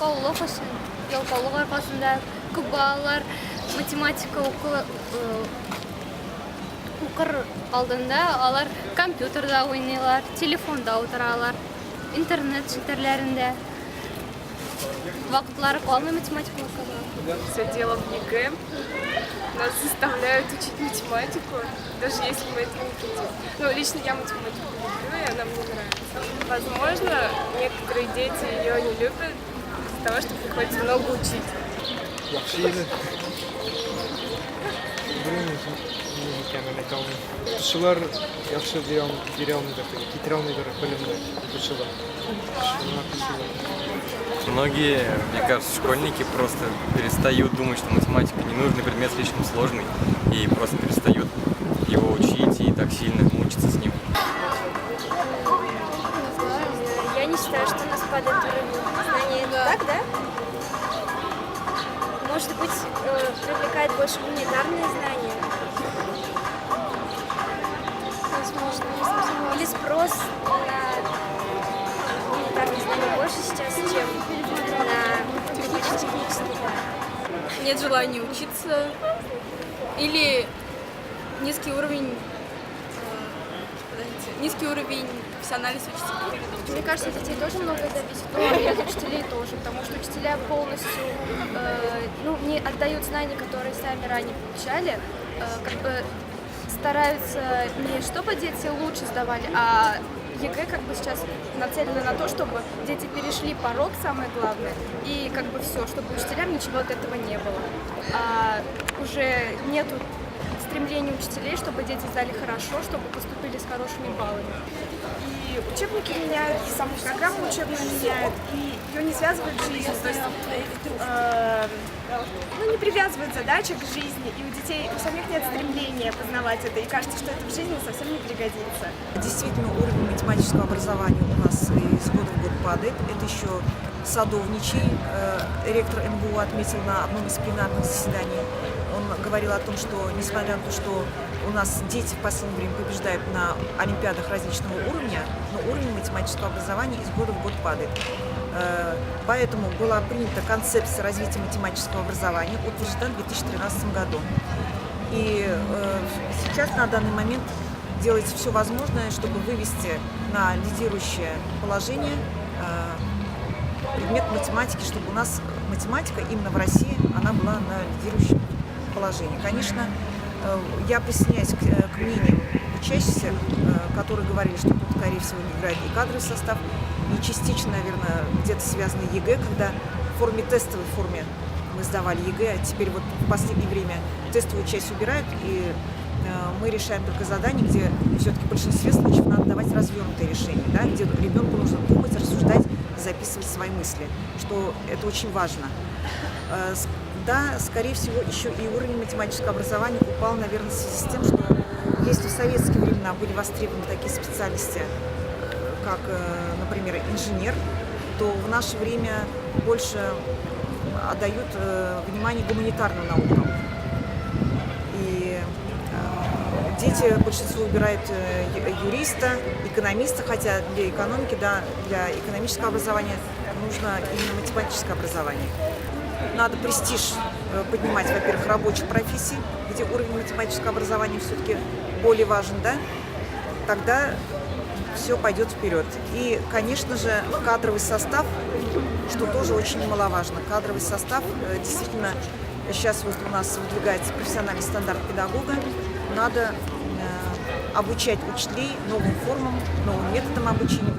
Ялкаулык өчен, ялкаулык аркасында күп балалар математика укыр алдында алар компьютерда уйныйлар, телефонда утыралар, интернет челтәрләрендә. Вакытлары калмый математика укырга. Все дело в ЕГЭ. Нас заставляют учить математику, даже если мы это не хотим. Ну, лично я математику люблю, и она мне нравится. Возможно, некоторые дети ее не любят из-за того, что приходится много учить. Yaxshi edi. Bilmayman, nima ekanini aytolmayman. O'qituvchilar yaxshi bera olmaydi, ketira olmaydi bilimni o'quvchilar. Многие, мне кажется, школьники просто перестают думать, что математика не нужный предмет, слишком сложный, и просто перестают его учить и так сильно мучиться с ним. Я не считаю, что у нас падает уровень знаний. Так, да? Может быть, привлекает больше гуманитарные знания? Возможно. Или спрос на гуманитарные знания больше сейчас, чем на технические? Нет желания учиться или низкий уровень профессиональности учителей. Мне кажется, от детей тоже многое зависит, но и от учителей тоже, потому что учителя полностью не отдают знания, которые сами ранее получали, как бы стараются не чтобы дети лучше сдавали, а ЕГЭ как бы сейчас нацелено на то, чтобы дети перешли порог, самое главное, и как бы все, чтобы учителям ничего от этого не было. А уже нету стремления учителей, чтобы дети сдали хорошо, чтобы поступили с хорошими баллами. И учебники меняют, и саму программу учебную меняют, и ее не связывают с жизнью, то есть не привязывают задачи к жизни, и у детей у самих нет стремления познавать это, и кажется, что это в жизни совсем не пригодится. Действительно, уровень математического образования у нас из года в год падает. Это еще Садовничий, ректор МГУ, отметил на одном из пленарных заседаний. Он говорил о том, что несмотря на то, что у нас дети в последнее время побеждают на олимпиадах различного уровня, но уровень математического образования из года в год падает. Поэтому была принята концепция развития математического образования, утверждена в 2013 году. И сейчас на данный момент делается все возможное, чтобы вывести на лидирующее положение предмет математики, чтобы у нас математика именно в России, она была на лидирующем положении. Конечно, я присоединяюсь к мнениям учащихся, которые говорили, что тут, скорее всего, не играет и кадровый состав, и частично, наверное, где-то связано ЕГЭ, когда в форме тестовой форме мы сдавали ЕГЭ, а теперь вот в последнее время тестовую часть убирают, и мы решаем только задания, где все-таки в большинстве случаев надо давать развернутые решения, да, где ребенку нужно думать, рассуждать, записывать свои мысли, что это очень важно. Да, скорее всего, еще и уровень математического образования упал, наверное, в связи с тем, что если в советские времена были востребованы такие специальности, как, например, инженер, то в наше время больше отдают внимание гуманитарным наукам. И дети, большинство выбирают юриста, экономиста, хотя для экономики, да, для экономического образования нужно именно математическое образование. Надо престиж поднимать, во-первых, рабочих профессий, где уровень математического образования все-таки более важен, да, тогда все пойдет вперед. И, конечно же, кадровый состав, что тоже очень немаловажно. Кадровый состав, действительно, сейчас вот у нас выдвигается профессиональный стандарт педагога, надо обучать учителей новым формам, новым методам обучения.